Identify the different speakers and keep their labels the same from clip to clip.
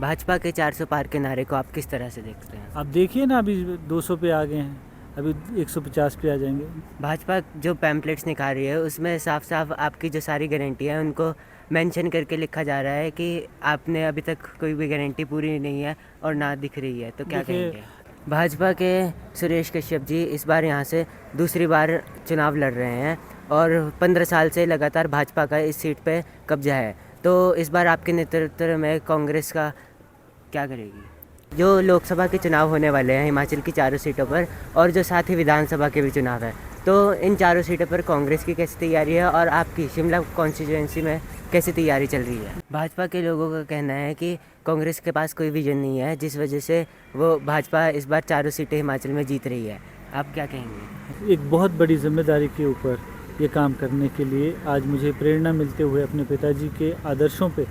Speaker 1: भाजपा के 400 पार के नारे को आप किस तरह से देखते हैं?
Speaker 2: आप देखिए ना, अभी 200 पे आ गए हैं, अभी 150 पे आ जाएंगे।
Speaker 1: भाजपा जो पैम्पलेट्स निकाल रही है उसमें साफ साफ आपकी जो सारी गारंटी है उनको मेंशन करके लिखा जा रहा है कि आपने अभी तक कोई भी गारंटी पूरी नहीं है और ना दिख रही है, तो क्या
Speaker 2: देखिए,
Speaker 1: कहेंगे? भाजपा के सुरेश कश्यप जी इस बार यहाँ से दूसरी बार चुनाव लड़ रहे हैं और 15 साल से लगातार भाजपा का इस सीट पे कब्जा है, तो इस बार आपके नेतृत्व में कांग्रेस का क्या करेगी? जो लोकसभा के चुनाव होने वाले हैं हिमाचल की चारों सीटों पर और जो साथ ही विधानसभा के भी चुनाव है, तो इन चारों सीटों पर कांग्रेस की कैसी तैयारी है और आपकी शिमला कॉन्स्टिट्यूंसी में कैसी तैयारी चल रही है? भाजपा के लोगों का कहना है कि कांग्रेस के पास कोई विजन नहीं है, जिस वजह से वो भाजपा इस बार चारों सीटें हिमाचल में जीत रही है। आप क्या कहेंगे?
Speaker 2: एक बहुत बड़ी जिम्मेदारी के ऊपर ये काम करने के लिए आज मुझे प्रेरणा मिलते हुए अपने पिताजी के आदर्शों पे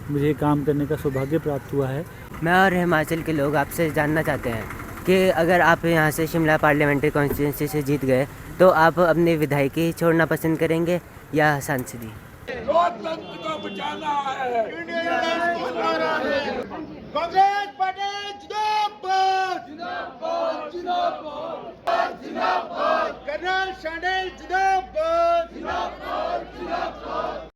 Speaker 2: मुझे काम करने का सौभाग्य प्राप्त हुआ है।
Speaker 1: मैं और हिमाचल के लोग आपसे जानना चाहते हैं कि अगर आप यहाँ से शिमला पार्लियामेंट्री कॉन्स्टिट्यूंसी से जीत गए तो आप अपनी विधायकी छोड़ना पसंद करेंगे या सांसदी?
Speaker 3: लोकतंत्र को बचाना है। कांग्रेस पार्टी जिंदाबाद, जिंदाबाद, जिंदाबाद, जिंदाबाद। कर्नल शांडिल जिंदाबाद, जिंदाबाद, जिंदाबाद।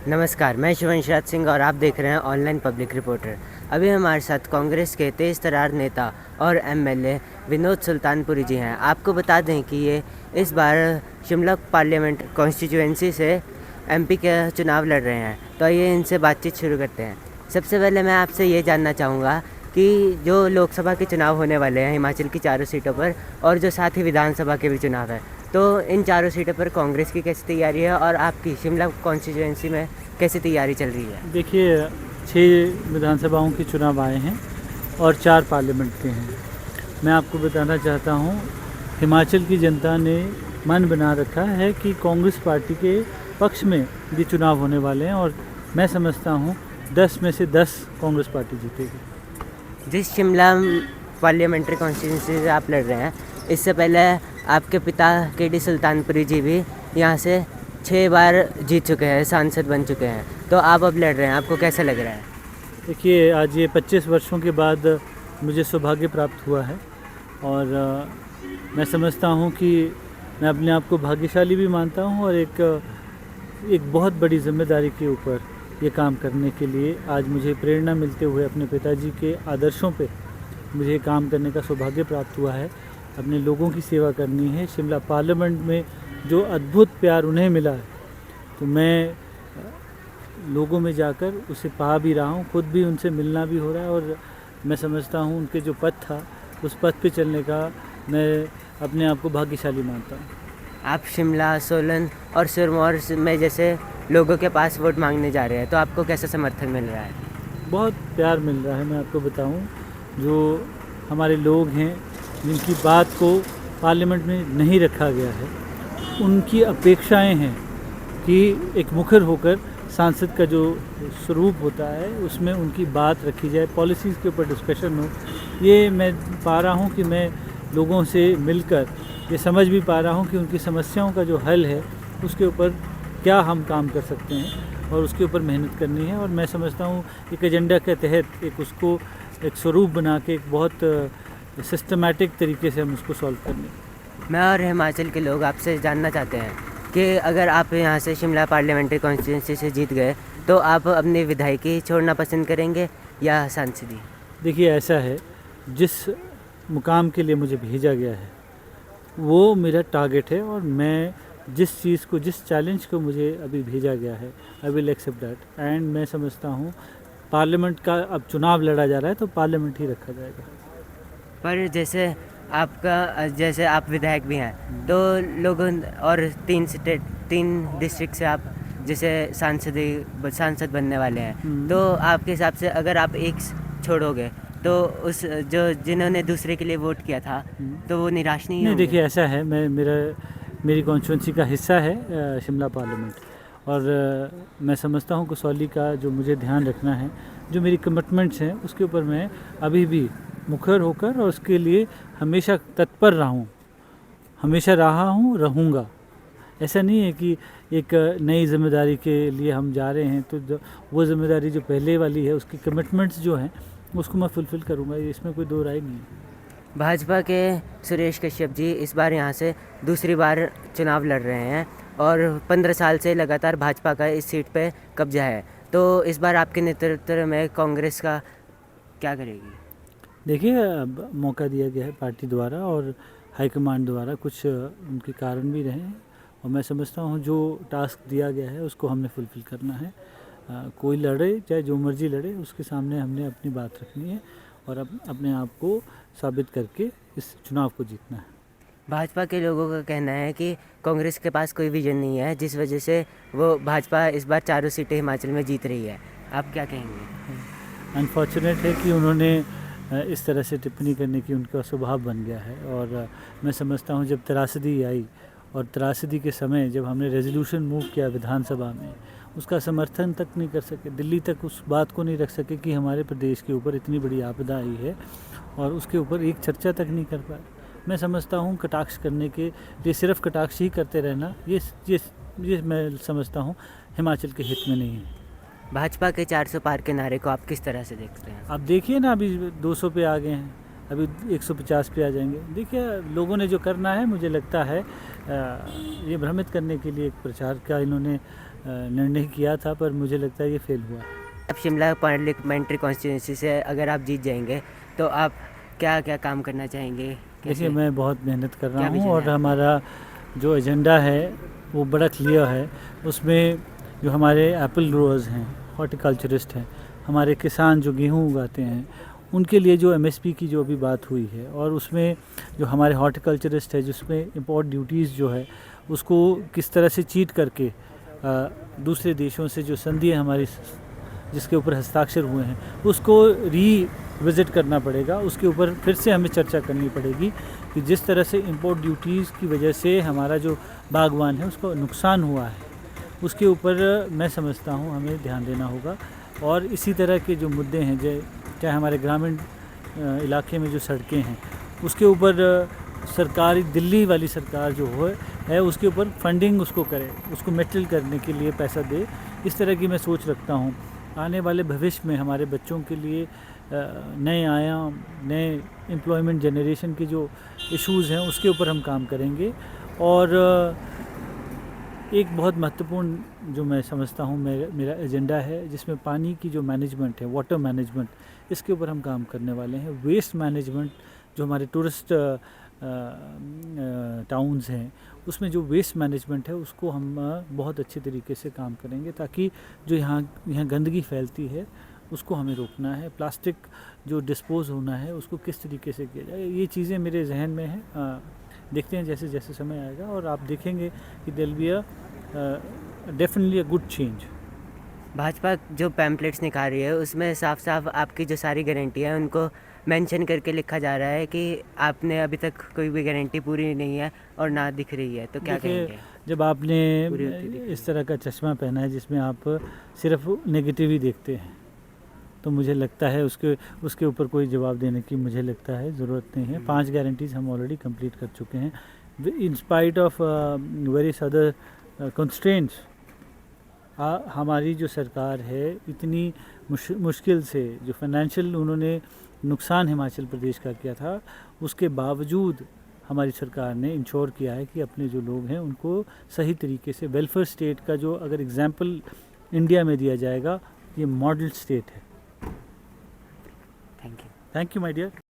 Speaker 1: नमस्कार, मैं शिवंशराज सिंह और आप देख रहे हैं ऑनलाइन पब्लिक रिपोर्टर। अभी हमारे साथ कांग्रेस के तेज़ तर्रार नेता और एमएलए विनोद सुल्तानपुरी जी हैं। आपको बता दें कि ये इस बार शिमला पार्लियामेंट कॉन्स्टिट्यूंसी से एमपी के चुनाव लड़ रहे हैं, तो ये इनसे बातचीत शुरू करते हैं। सबसे पहले मैं आपसे ये जानना चाहूँगा कि जो लोकसभा के चुनाव होने वाले हैं हिमाचल की चारों सीटों पर और जो साथ ही विधानसभा के भी चुनाव है, तो इन चारों सीटों पर कांग्रेस की कैसी तैयारी है और आपकी शिमला कॉन्स्टिट्यूंसी में कैसी तैयारी चल रही है?
Speaker 2: देखिए, 6 विधानसभाओं के चुनाव आए हैं और 4 पार्लियामेंट के हैं। मैं आपको बताना चाहता हूँ, हिमाचल की जनता ने मन बना रखा है कि कांग्रेस पार्टी के पक्ष में ये चुनाव होने वाले हैं और मैं समझता हूँ 10 में से 10 कांग्रेस पार्टी जीतेगी।
Speaker 1: जिस शिमला पार्लियामेंट्री कॉन्स्टिट्यूंसी से आप लड़ रहे हैं, इससे पहले आपके पिता केडी सुल्तानपुरी जी भी यहाँ से 6 बार जीत चुके हैं, सांसद बन चुके हैं, तो आप अब लड़ रहे हैं, आपको कैसा लग रहा है?
Speaker 2: देखिए, आज ये 25 वर्षों के बाद मुझे सौभाग्य प्राप्त हुआ है और मैं समझता हूँ कि मैं अपने आप को भाग्यशाली भी मानता हूँ और एक बहुत बड़ी जिम्मेदारी के ऊपर ये काम करने के लिए आज मुझे प्रेरणा मिलते हुए अपने पिताजी के आदर्शों पे मुझे काम करने का सौभाग्य प्राप्त हुआ है। अपने लोगों की सेवा करनी है। शिमला पार्लियामेंट में जो अद्भुत प्यार उन्हें मिला है, तो मैं लोगों में जाकर उसे पा भी रहा हूँ, खुद भी उनसे मिलना भी हो रहा है और मैं समझता हूँ उनके जो पथ था उस पथ पे चलने का मैं अपने आप को भाग्यशाली मानता हूँ।
Speaker 1: आप शिमला, सोलन और सिरमौर में जैसे लोगों के पास वोट मांगने जा रहे हैं, तो आपको कैसा समर्थन मिल रहा है?
Speaker 2: बहुत प्यार मिल रहा है। मैं आपको बताऊं, जो हमारे लोग हैं जिनकी बात को पार्लियामेंट में नहीं रखा गया है, उनकी अपेक्षाएं हैं कि एक मुखर होकर सांसद का जो स्वरूप होता है उसमें उनकी बात रखी जाए, पॉलिसीज़ के ऊपर डिस्कशन हो। ये मैं पा रहा हूँ कि मैं लोगों से मिलकर ये समझ भी पा रहा हूँ कि उनकी समस्याओं का जो हल है उसके ऊपर क्या हम काम कर सकते हैं और उसके ऊपर मेहनत करनी है। और मैं समझता हूँ एक एजेंडा के तहत एक उसको एक स्वरूप बना के एक बहुत सिस्टमैटिक तरीके से हम उसको सॉल्व करने।
Speaker 1: मैं और हिमाचल के लोग आपसे जानना चाहते हैं कि अगर आप यहाँ से शिमला पार्लियामेंट्री कॉन्स्टिट्यूंसी से जीत गए तो आप अपनी विधायकी छोड़ना पसंद करेंगे या सांसदी?
Speaker 2: देखिए, ऐसा है, जिस मुकाम के लिए मुझे भेजा गया है वो मेरा टारगेट है और मैं जिस चीज़ को, जिस चैलेंज को मुझे अभी भेजा गया है, I will accept that. And मैं समझता हूँ पार्लियामेंट का अब चुनाव लड़ा जा रहा है तो पार्लियामेंट ही रखा जाएगा।
Speaker 1: पर जैसे आप विधायक भी हैं, तो लोगों और 3 डिस्ट्रिक्ट से आप जैसे सांसद बनने वाले हैं, तो आपके हिसाब से अगर आप एक छोड़ोगे तो उस जो जिन्होंने दूसरे के लिए वोट किया था तो वो निराश नहीं होंगे?
Speaker 2: देखिए, ऐसा है, मेरी कॉन्स्टिट्यूंसी का हिस्सा है शिमला पार्लियामेंट और मैं समझता हूँ कसौली का जो मुझे ध्यान रखना है, जो मेरी कमिटमेंट्स हैं उसके ऊपर मैं अभी भी मुखर होकर और उसके लिए हमेशा तत्पर रहा हूँ, रहूँगा। ऐसा नहीं है कि एक नई जिम्मेदारी के लिए हम जा रहे हैं तो वो जिम्मेदारी जो पहले वाली है उसकी कमिटमेंट्स जो हैं उसको मैं फुलफ़िल करूँगा, इसमें कोई दो राय नहीं है।
Speaker 1: भाजपा के सुरेश कश्यप जी इस बार यहाँ से दूसरी बार चुनाव लड़ रहे हैं और 15 साल से लगातार भाजपा का इस सीट पे कब्जा है, तो इस बार आपके नेतृत्व में कांग्रेस का क्या करेगी?
Speaker 2: देखिए, अब मौका दिया गया है पार्टी द्वारा और हाईकमान द्वारा, कुछ उनके कारण भी रहे हैं और मैं समझता हूँ जो टास्क दिया गया है उसको हमने फुलफ़िल करना है। कोई लड़े चाहे जो मर्जी लड़े, उसके सामने हमने अपनी बात रखनी है और अपने आप को साबित करके इस चुनाव को जीतना है।
Speaker 1: भाजपा के लोगों का कहना है कि कांग्रेस के पास कोई विजन नहीं है, जिस वजह से वो भाजपा इस बार चारों सीटें हिमाचल में जीत रही है। आप क्या कहेंगे?
Speaker 2: अनफॉर्चुनेट है कि उन्होंने इस तरह से टिप्पणी करने की उनका स्वभाव बन गया है और मैं समझता हूँ जब त्रासदी आई और त्रासदी के समय जब हमने रेजोल्यूशन मूव किया विधानसभा में, उसका समर्थन तक नहीं कर सके, दिल्ली तक उस बात को नहीं रख सके कि हमारे प्रदेश के ऊपर इतनी बड़ी आपदा आई है और उसके ऊपर एक चर्चा तक नहीं कर पाए। मैं समझता हूँ कटाक्ष करने के लिए सिर्फ कटाक्ष ही करते रहना ये मैं समझता हूँ हिमाचल के हित में नहीं है।
Speaker 1: भाजपा के 400 पार के नारे को आप किस तरह से देखते हैं?
Speaker 2: आप देखिए ना, अभी 200 पे आ गए हैं, अभी 150 पे आ जाएंगे। देखिए, लोगों ने जो करना है मुझे लगता है ये भ्रमित करने के लिए एक प्रचार का इन्होंने निर्णय किया था, पर मुझे लगता है ये फेल हुआ।
Speaker 1: अब शिमला पार्लियामेंट्री कॉन्स्टिट्यूंसी से अगर आप जीत जाएंगे तो आप क्या क्या काम करना चाहेंगे?
Speaker 2: देखिए, मैं बहुत मेहनत कर रहा
Speaker 1: क्या
Speaker 2: हूँ
Speaker 1: विजन
Speaker 2: और
Speaker 1: है?
Speaker 2: हमारा जो एजेंडा है वो बड़ा क्लियर है। उसमें जो हमारे एप्पल ग्रोअर्स हैं, हॉर्टिकल्चरिस्ट हैं, हमारे किसान जो गेहूँ उगाते हैं, उनके लिए जो एमएसपी की जो अभी बात हुई है और उसमें जो हमारे हॉर्टिकल्चरिस्ट है जिसमें इंपोर्ट ड्यूटीज़ जो है उसको किस तरह से चीट करके दूसरे देशों से जो संधि है हमारी जिसके ऊपर हस्ताक्षर हुए हैं उसको विज़िट करना पड़ेगा। उसके ऊपर फिर से हमें चर्चा करनी पड़ेगी कि जिस तरह से इंपोर्ट ड्यूटीज़ की वजह से हमारा जो बागवान है उसको नुकसान हुआ है, उसके ऊपर मैं समझता हूँ हमें ध्यान देना होगा। और इसी तरह के जो मुद्दे हैं, चाहे हमारे ग्रामीण इलाके में जो सड़कें हैं उसके ऊपर सरकारी दिल्ली वाली सरकार जो है उसके ऊपर फंडिंग उसको करे, उसको मेटल करने के लिए पैसा दे। इस तरह की मैं सोच रखता हूँ। आने वाले भविष्य में हमारे बच्चों के लिए नए आयाम, नए एम्प्लॉयमेंट जनरेशन के जो इश्यूज़ हैं उसके ऊपर हम काम करेंगे। और एक बहुत महत्वपूर्ण जो मैं समझता हूँ मेरा एजेंडा है जिसमें पानी की जो मैनेजमेंट है, वाटर मैनेजमेंट, इसके ऊपर हम काम करने वाले हैं। वेस्ट मैनेजमेंट, जो हमारे टूरिस्ट टाउन्स हैं उसमें जो वेस्ट मैनेजमेंट है उसको हम बहुत अच्छे तरीके से काम करेंगे ताकि जो यहाँ गंदगी फैलती है उसको हमें रोकना है। प्लास्टिक जो डिस्पोज़ होना है उसको किस तरीके से किया जाए, ये चीज़ें मेरे जहन में हैं। देखते हैं जैसे जैसे समय आएगा और आप देखेंगे कि there will be definitely a good change.
Speaker 1: Bhajpa जो पैम्पलेट्स निकाल रही है उसमें साफ साफ आपकी जो सारी गारंटी है उनको मेंशन करके लिखा जा रहा है कि आपने अभी तक कोई भी गारंटी पूरी नहीं है और ना दिख रही है, तो क्या कहेंगे?
Speaker 2: जब आपने इस तरह का चश्मा पहना है जिसमें आप सिर्फ नेगेटिव ही देखते हैं तो मुझे लगता है उसके ऊपर कोई जवाब देने की मुझे लगता है ज़रूरत नहीं है। 5 गारंटीज़ हम ऑलरेडी कंप्लीट कर चुके हैं in spite of various other constraints. हमारी जो सरकार है इतनी मुश्किल से जो फाइनेंशियल उन्होंने नुकसान हिमाचल प्रदेश का किया था उसके बावजूद हमारी सरकार ने इंश्योर किया है कि अपने जो लोग हैं उनको सही तरीके से वेलफेयर स्टेट का जो अगर एग्जाम्पल इंडिया में दिया जाएगा, ये मॉडल स्टेट है।
Speaker 1: Thank you.
Speaker 2: Thank you my dear.